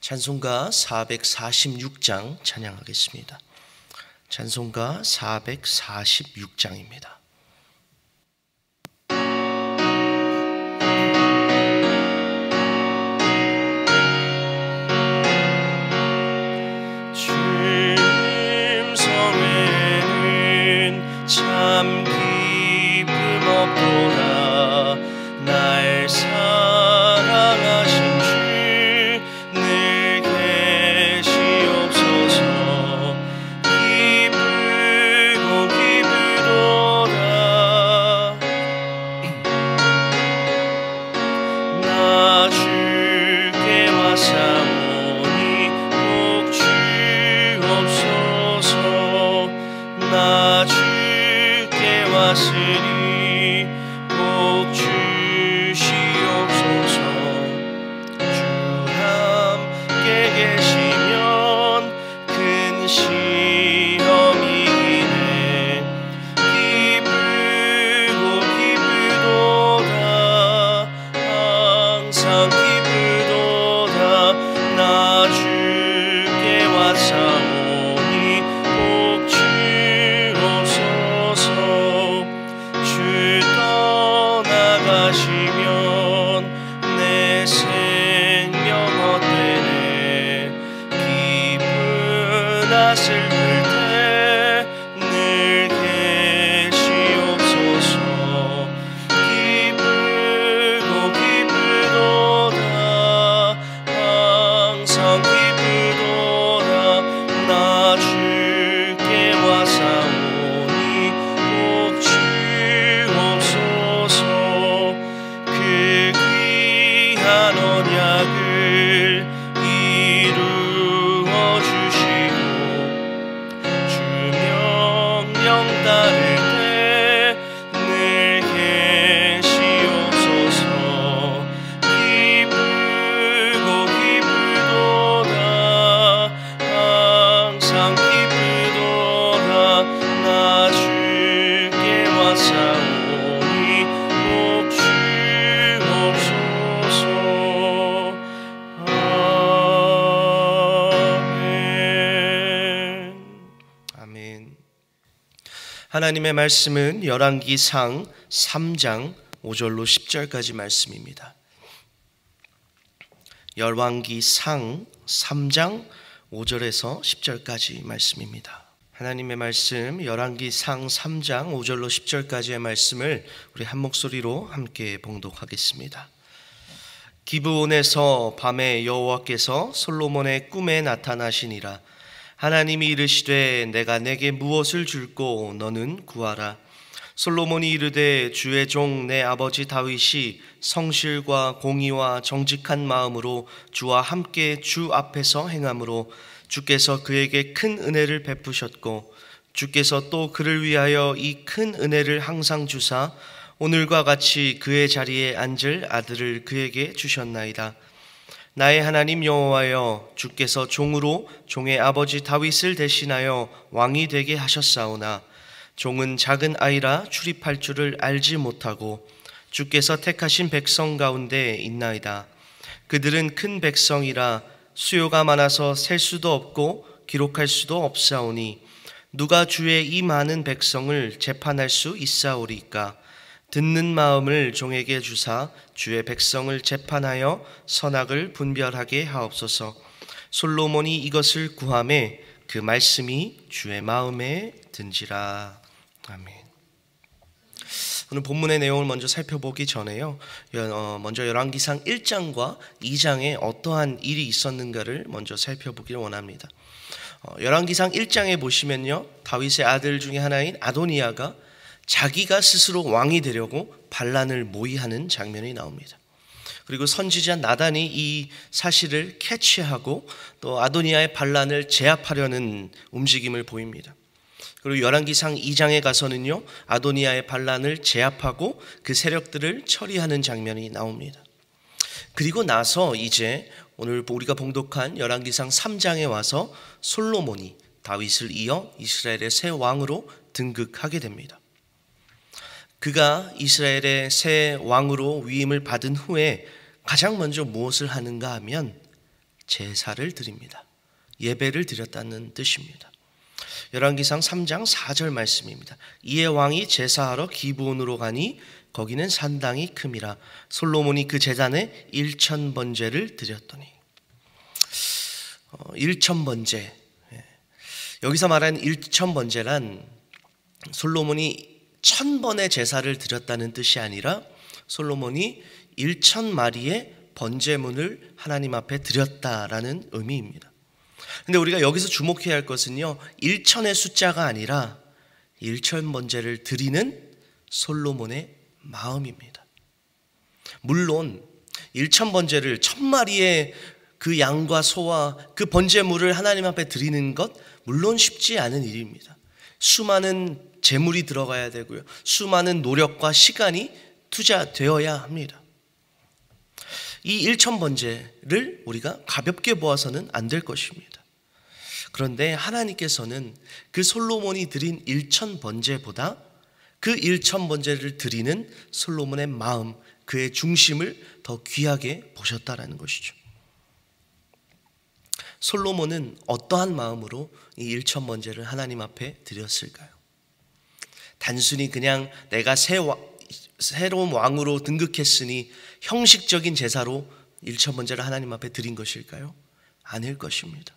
찬송가 446장 찬양하겠습니다. 찬송가 446장입니다. 주님 성에는 참 기쁨 없도다. 날 사랑하신 주 늘 계시옵소서. 기쁘고 기쁘도다. 나 주께 왔사오니 복 주옵소서. 나 주께 왔으니 복 주시옵소서. 주 함께 계시면 큰 시험이 이네. 기쁘고 기쁘도다. 항상 기쁘도다. 나 주께 왔사오니 복 주옵소서. 주 떠나가시면 내 생명 헛되네. 기쁘나 슬플 때 늘 계시옵소서. 기쁘고 기쁘도다. 항상 기쁘도다. 나 주께 왔사오니 복 주옵소서. 그 귀한 언약을 이루어 주시고 주 명령 따를 때 늘 계시옵소서. 기쁘고 기쁘도다. 항상 기쁘도다. 나 주께 왔사오니 복 주옵소서. 아멘. 아멘. 하나님의 말씀은 열왕기상 3장 5절로 10절까지 말씀입니다. 열왕기상 3장 5절에서 10절까지 말씀입니다. 하나님의 말씀 열왕기상 3장 5절로 10절까지의 말씀을 우리 한 목소리로 함께 봉독하겠습니다. 기브온에서 밤에 여호와께서 솔로몬의 꿈에 나타나시니라. 하나님이 이르시되 내가 내게 무엇을 줄꼬 너는 구하라. 솔로몬이 이르되 주의 종 내 아버지 다윗이 성실과 공의와 정직한 마음으로 주와 함께 주 앞에서 행함으로 주께서 그에게 큰 은혜를 베푸셨고 주께서 또 그를 위하여 이 큰 은혜를 항상 주사 오늘과 같이 그의 자리에 앉을 아들을 그에게 주셨나이다. 나의 하나님 여호와여, 주께서 종으로 종의 아버지 다윗을 대신하여 왕이 되게 하셨사오나 종은 작은 아이라 출입할 줄을 알지 못하고 주께서 택하신 백성 가운데 있나이다. 그들은 큰 백성이라 수요가 많아서 셀 수도 없고 기록할 수도 없사오니 누가 주의 이 많은 백성을 재판할 수 있사오리까? 듣는 마음을 종에게 주사 주의 백성을 재판하여 선악을 분별하게 하옵소서. 솔로몬이 이것을 구하매 그 말씀이 주의 마음에 든지라. 아멘. 오늘 본문의 내용을 먼저 살펴보기 전에요, 먼저 열왕기상 1장과 2장에 어떠한 일이 있었는가를 먼저 살펴보기를 원합니다. 열왕기상 1장에 보시면요, 다윗의 아들 중에 하나인 아도니아가 자기가 스스로 왕이 되려고 반란을 모의하는 장면이 나옵니다. 그리고 선지자 나단이 이 사실을 캐치하고 또 아도니아의 반란을 제압하려는 움직임을 보입니다. 그리고 열왕기상 2장에 가서는요, 아도니아의 반란을 제압하고 그 세력들을 처리하는 장면이 나옵니다. 그리고 나서 이제 오늘 우리가 봉독한 열왕기상 3장에 와서 솔로몬이 다윗을 이어 이스라엘의 새 왕으로 등극하게 됩니다. 그가 이스라엘의 새 왕으로 위임을 받은 후에 가장 먼저 무엇을 하는가 하면 제사를 드립니다. 예배를 드렸다는 뜻입니다. 열왕기상 3장 4절 말씀입니다. 이에 왕이 제사하러 기브온으로 가니 거기는 산당이 큼이라. 솔로몬이 그 제단에 1,000번제를 드렸더니. 1,000번제, 여기서 말하는 1,000번제란 솔로몬이 1,000번의 제사를 드렸다는 뜻이 아니라 솔로몬이 1,000마리의 번제물을 하나님 앞에 드렸다라는 의미입니다. 근데 우리가 여기서 주목해야 할 것은요, 1,000의 숫자가 아니라 1,000번제를 드리는 솔로몬의 마음입니다. 물론 1,000번제를 1,000마리의 그 양과 소와 그 번제물을 하나님 앞에 드리는 것 물론 쉽지 않은 일입니다. 수많은 재물이 들어가야 되고요, 수많은 노력과 시간이 투자되어야 합니다. 이 1,000번제를 우리가 가볍게 보아서는 안 될 것입니다. 그런데 하나님께서는 그 솔로몬이 드린 1,000번제보다 그 1,000번제를 드리는 솔로몬의 마음, 그의 중심을 더 귀하게 보셨다라는 것이죠. 솔로몬은 어떠한 마음으로 이 1,000번제를 하나님 앞에 드렸을까요? 단순히 그냥 내가 새로운 왕으로 등극했으니 형식적인 제사로 1,000번제를 하나님 앞에 드린 것일까요? 아닐 것입니다.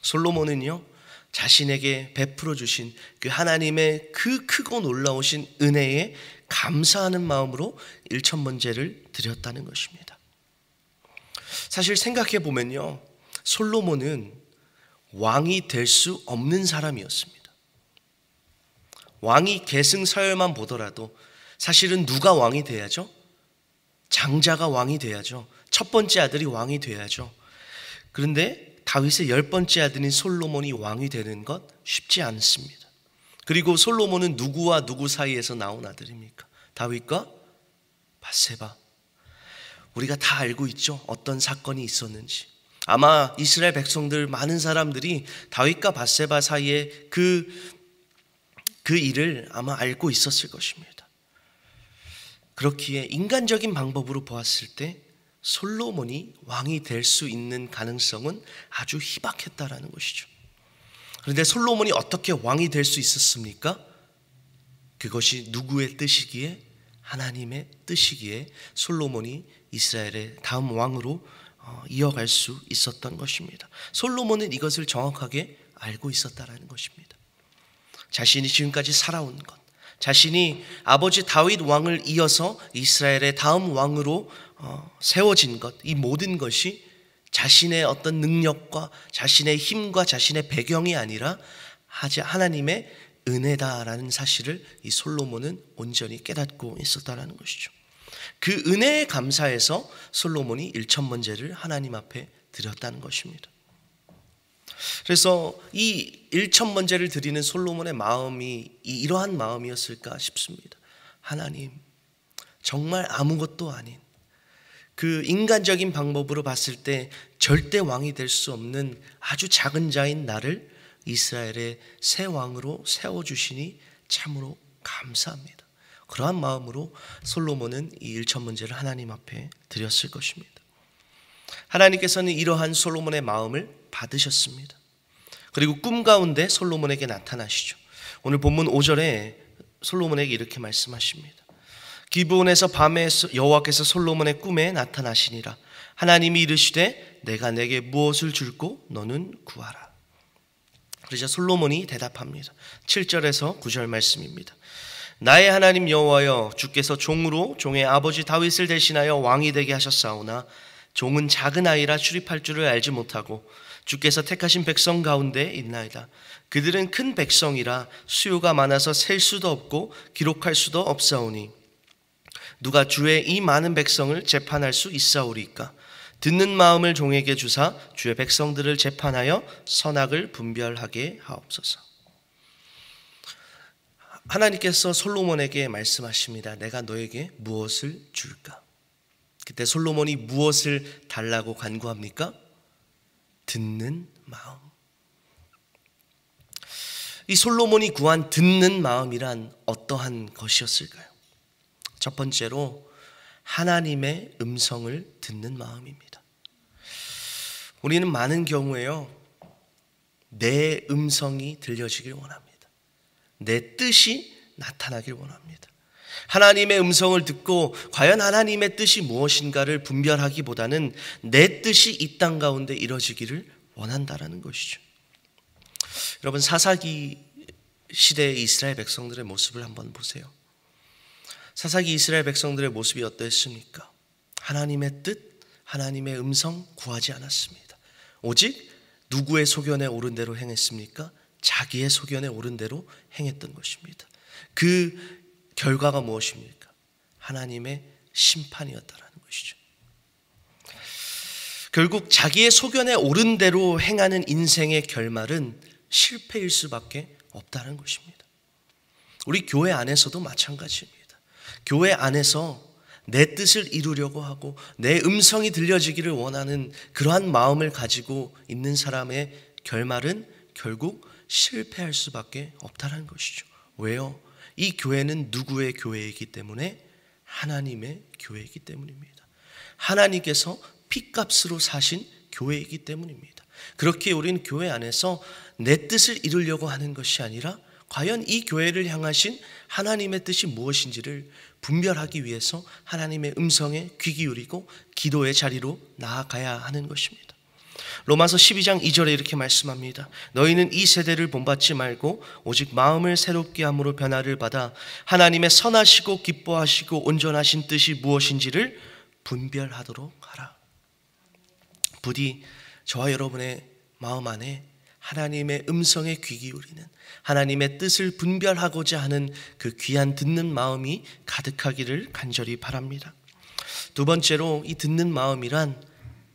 솔로몬은요, 자신에게 베풀어 주신 그 하나님의 그 크고 놀라우신 은혜에 감사하는 마음으로 1,000번제를 드렸다는 것입니다. 사실 생각해 보면요, 솔로몬은 왕이 될 수 없는 사람이었습니다. 왕이 계승서열만 보더라도 사실은 누가 왕이 돼야죠? 장자가 왕이 돼야죠. 첫 번째 아들이 왕이 돼야죠. 그런데 다윗의 10번째 아들인 솔로몬이 왕이 되는 것 쉽지 않습니다. 그리고 솔로몬은 누구와 누구 사이에서 나온 아들입니까? 다윗과 밧세바. 우리가 다 알고 있죠, 어떤 사건이 있었는지. 아마 이스라엘 백성들 많은 사람들이 다윗과 밧세바 사이에 그 일을 아마 알고 있었을 것입니다. 그렇기에 인간적인 방법으로 보았을 때 솔로몬이 왕이 될 수 있는 가능성은 아주 희박했다라는 것이죠. 그런데 솔로몬이 어떻게 왕이 될 수 있었습니까? 그것이 누구의 뜻이기에? 하나님의 뜻이기에 솔로몬이 이스라엘의 다음 왕으로 이어갈 수 있었던 것입니다. 솔로몬은 이것을 정확하게 알고 있었다라는 것입니다. 자신이 지금까지 살아온 것, 자신이 아버지 다윗 왕을 이어서 이스라엘의 다음 왕으로 세워진 것, 이 모든 것이 자신의 어떤 능력과 자신의 힘과 자신의 배경이 아니라 하나님의 은혜다라는 사실을 이 솔로몬은 온전히 깨닫고 있었다라는 것이죠. 그 은혜에 감사해서 솔로몬이 1,000번제를 하나님 앞에 드렸다는 것입니다. 그래서 이 1,000번제를 드리는 솔로몬의 마음이 이러한 마음이었을까 싶습니다. 하나님, 정말 아무것도 아닌 그 인간적인 방법으로 봤을 때 절대 왕이 될 수 없는 아주 작은 자인 나를 이스라엘의 새 왕으로 세워주시니 참으로 감사합니다. 그러한 마음으로 솔로몬은 이 1,000번제를 하나님 앞에 드렸을 것입니다. 하나님께서는 이러한 솔로몬의 마음을 받으셨습니다. 그리고 꿈 가운데 솔로몬에게 나타나시죠. 오늘 본문 5절에 솔로몬에게 이렇게 말씀하십니다. 기브온에서 밤에 여호와께서 솔로몬의 꿈에 나타나시니라. 하나님이 이르시되 내가 내게 무엇을 줄고 너는 구하라. 그러자 솔로몬이 대답합니다. 7절에서 9절 말씀입니다. 나의 하나님 여호와여, 주께서 종으로 종의 아버지 다윗을 대신하여 왕이 되게 하셨사오나 종은 작은 아이라 출입할 줄을 알지 못하고 주께서 택하신 백성 가운데 있나이다. 그들은 큰 백성이라 수요가 많아서 셀 수도 없고 기록할 수도 없사오니 누가 주의 이 많은 백성을 재판할 수 있사오리까? 듣는 마음을 종에게 주사 주의 백성들을 재판하여 선악을 분별하게 하옵소서. 하나님께서 솔로몬에게 말씀하십니다. 내가 너에게 무엇을 줄까? 그때 솔로몬이 무엇을 달라고 간구합니까? 듣는 마음. 이 솔로몬이 구한 듣는 마음이란 어떠한 것이었을까요? 첫 번째로 하나님의 음성을 듣는 마음입니다. 우리는 많은 경우에요, 내 음성이 들려지길 원합니다. 내 뜻이 나타나길 원합니다. 하나님의 음성을 듣고 과연 하나님의 뜻이 무엇인가를 분별하기보다는 내 뜻이 이 땅 가운데 이루어지기를 원한다라는 것이죠. 여러분, 사사기 시대의 이스라엘 백성들의 모습을 한번 보세요. 사사기 이스라엘 백성들의 모습이 어떠했습니까? 하나님의 뜻, 하나님의 음성 구하지 않았습니다. 오직 누구의 소견에 오른 대로 행했습니까? 자기의 소견에 오른 대로 행했던 것입니다. 그 결과가 무엇입니까? 하나님의 심판이었다라는 것이죠. 결국 자기의 소견에 오른 대로 행하는 인생의 결말은 실패일 수밖에 없다는 것입니다. 우리 교회 안에서도 마찬가지입니다. 교회 안에서 내 뜻을 이루려고 하고 내 음성이 들려지기를 원하는 그러한 마음을 가지고 있는 사람의 결말은 결국 실패할 수밖에 없다는 것이죠. 왜요? 이 교회는 누구의 교회이기 때문에? 하나님의 교회이기 때문입니다. 하나님께서 핏값으로 사신 교회이기 때문입니다. 그렇게 우리는 교회 안에서 내 뜻을 이루려고 하는 것이 아니라 과연 이 교회를 향하신 하나님의 뜻이 무엇인지를 분별하기 위해서 하나님의 음성에 귀 기울이고 기도의 자리로 나아가야 하는 것입니다. 로마서 12장 2절에 이렇게 말씀합니다. 너희는 이 세대를 본받지 말고 오직 마음을 새롭게 함으로 변화를 받아 하나님의 선하시고 기뻐하시고 온전하신 뜻이 무엇인지를 분별하도록 하라. 부디 저와 여러분의 마음 안에 하나님의 음성에 귀 기울이는, 하나님의 뜻을 분별하고자 하는 그 귀한 듣는 마음이 가득하기를 간절히 바랍니다. 두 번째로, 이 듣는 마음이란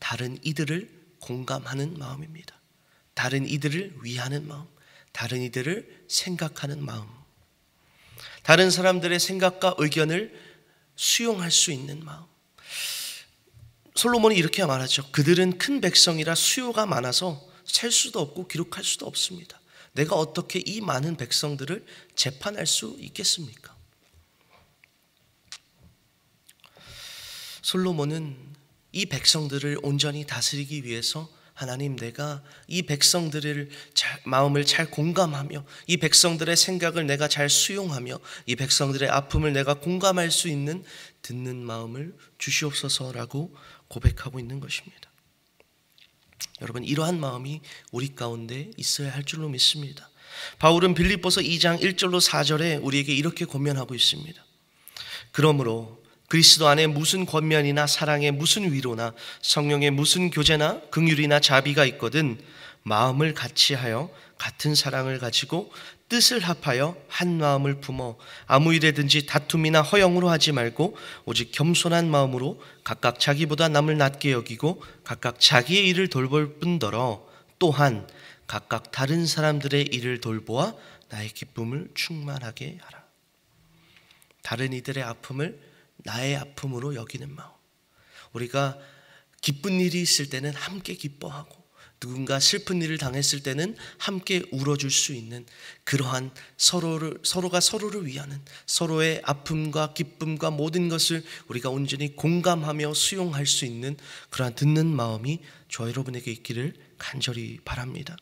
다른 이들을 공감하는 마음입니다. 다른 이들을 위하는 마음, 다른 이들을 생각하는 마음, 다른 사람들의 생각과 의견을 수용할 수 있는 마음. 솔로몬이 이렇게 말하죠. 그들은 큰 백성이라 수요가 많아서 셀 수도 없고 기록할 수도 없습니다. 내가 어떻게 이 많은 백성들을 재판할 수 있겠습니까? 솔로몬은 이 백성들을 온전히 다스리기 위해서 하나님, 내가 이 백성들을 마음을 잘 공감하며 이 백성들의 생각을 내가 잘 수용하며 이 백성들의 아픔을 내가 공감할 수 있는 듣는 마음을 주시옵소서라고 고백하고 있는 것입니다. 여러분, 이러한 마음이 우리 가운데 있어야 할 줄로 믿습니다. 바울은 빌립보서 2장 1절로 4절에 우리에게 이렇게 권면하고 있습니다. 그러므로 그리스도 안에 무슨 권면이나 사랑에 무슨 위로나 성령의 무슨 교제나 긍휼이나 자비가 있거든 마음을 같이하여 같은 사랑을 가지고 뜻을 합하여 한 마음을 품어 아무 일에든지 다툼이나 허영으로 하지 말고 오직 겸손한 마음으로 각각 자기보다 남을 낮게 여기고 각각 자기의 일을 돌볼 뿐더러 또한 각각 다른 사람들의 일을 돌보아 나의 기쁨을 충만하게 하라. 다른 이들의 아픔을 나의 아픔으로 여기는 마음. 우리가 기쁜 일이 있을 때는 함께 기뻐하고 누군가 슬픈 일을 당했을 때는 함께 울어줄 수 있는 그러한 서로가 서로를 위하는, 서로의 아픔과 기쁨과 모든 것을 우리가 온전히 공감하며 수용할 수 있는 그러한 듣는 마음이 저와 여러분에게 있기를 간절히 바랍니다.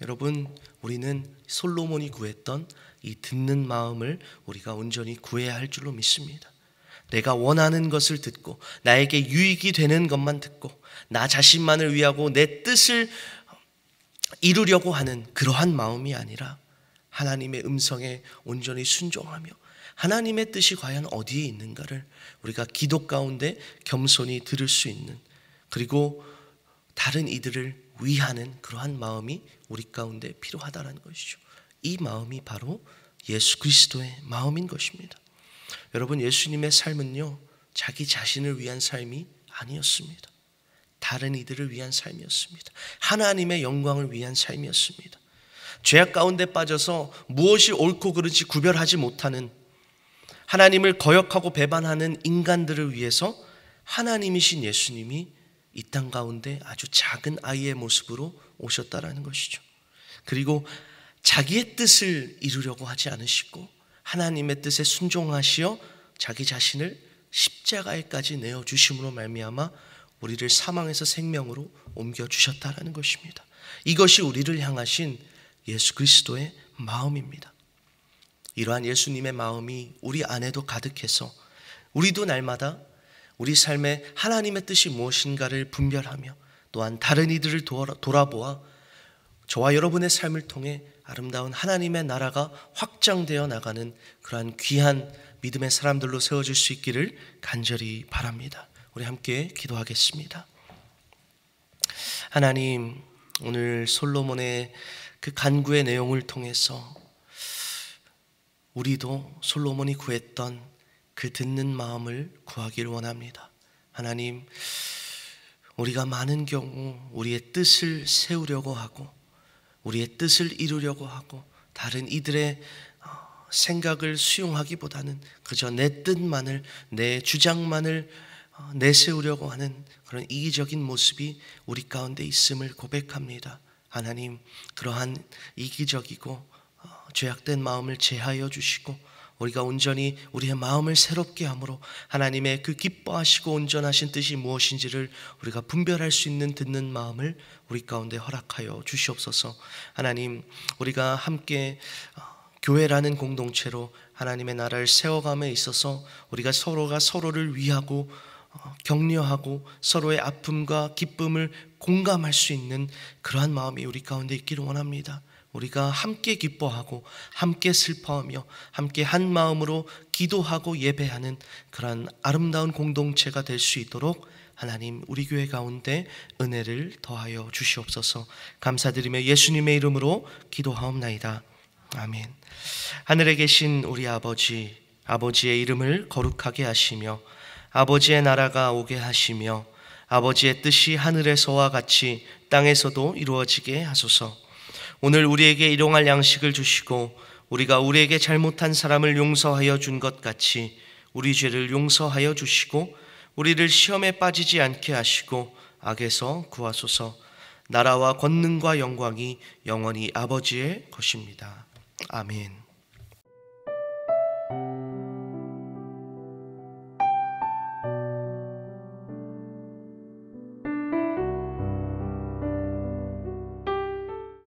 여러분, 우리는 솔로몬이 구했던 이 듣는 마음을 우리가 온전히 구해야 할 줄로 믿습니다. 내가 원하는 것을 듣고 나에게 유익이 되는 것만 듣고 나 자신만을 위하고 내 뜻을 이루려고 하는 그러한 마음이 아니라 하나님의 음성에 온전히 순종하며 하나님의 뜻이 과연 어디에 있는가를 우리가 기도 가운데 겸손히 들을 수 있는, 그리고 다른 이들을 위하는 그러한 마음이 우리 가운데 필요하다는 것이죠. 이 마음이 바로 예수 그리스도의 마음인 것입니다. 여러분, 예수님의 삶은요, 자기 자신을 위한 삶이 아니었습니다. 다른 이들을 위한 삶이었습니다. 하나님의 영광을 위한 삶이었습니다. 죄악 가운데 빠져서 무엇이 옳고 그른지 구별하지 못하는, 하나님을 거역하고 배반하는 인간들을 위해서 하나님이신 예수님이 이 땅 가운데 아주 작은 아이의 모습으로 오셨다라는 것이죠. 그리고 자기의 뜻을 이루려고 하지 않으시고 하나님의 뜻에 순종하시어 자기 자신을 십자가에까지 내어주심으로 말미암아 우리를 사망에서 생명으로 옮겨주셨다라는 것입니다. 이것이 우리를 향하신 예수 그리스도의 마음입니다. 이러한 예수님의 마음이 우리 안에도 가득해서 우리도 날마다 우리 삶에 하나님의 뜻이 무엇인가를 분별하며 또한 다른 이들을 돌아보아 저와 여러분의 삶을 통해 아름다운 하나님의 나라가 확장되어 나가는 그러한 귀한 믿음의 사람들로 세워질 수 있기를 간절히 바랍니다. 우리 함께 기도하겠습니다. 하나님, 오늘 솔로몬의 그 간구의 내용을 통해서 우리도 솔로몬이 구했던 그 듣는 마음을 구하길 원합니다. 하나님, 우리가 많은 경우 우리의 뜻을 세우려고 하고 우리의 뜻을 이루려고 하고 다른 이들의 생각을 수용하기보다는 그저 내 뜻만을, 내 주장만을 내세우려고 하는 그런 이기적인 모습이 우리 가운데 있음을 고백합니다. 하나님, 그러한 이기적이고 죄악된 마음을 제하여 주시고 우리가 온전히 우리의 마음을 새롭게 함으로 하나님의 그 기뻐하시고 온전하신 뜻이 무엇인지를 우리가 분별할 수 있는 듣는 마음을 우리 가운데 허락하여 주시옵소서. 하나님, 우리가 함께 교회라는 공동체로 하나님의 나라를 세워감에 있어서 우리가 서로가 서로를 위하고 격려하고 서로의 아픔과 기쁨을 공감할 수 있는 그러한 마음이 우리 가운데 있기를 원합니다. 우리가 함께 기뻐하고 함께 슬퍼하며 함께 한 마음으로 기도하고 예배하는 그러한 아름다운 공동체가 될 수 있도록 하나님, 우리 교회 가운데 은혜를 더하여 주시옵소서. 감사드리며 예수님의 이름으로 기도하옵나이다. 아멘. 하늘에 계신 우리 아버지, 아버지의 이름을 거룩하게 하시며 아버지의 나라가 오게 하시며 아버지의 뜻이 하늘에서와 같이 땅에서도 이루어지게 하소서. 오늘 우리에게 일용할 양식을 주시고 우리가 우리에게 잘못한 사람을 용서하여 준 것 같이 우리 죄를 용서하여 주시고 우리를 시험에 빠지지 않게 하시고 악에서 구하소서. 나라와 권능과 영광이 영원히 아버지의 것입니다. 아멘.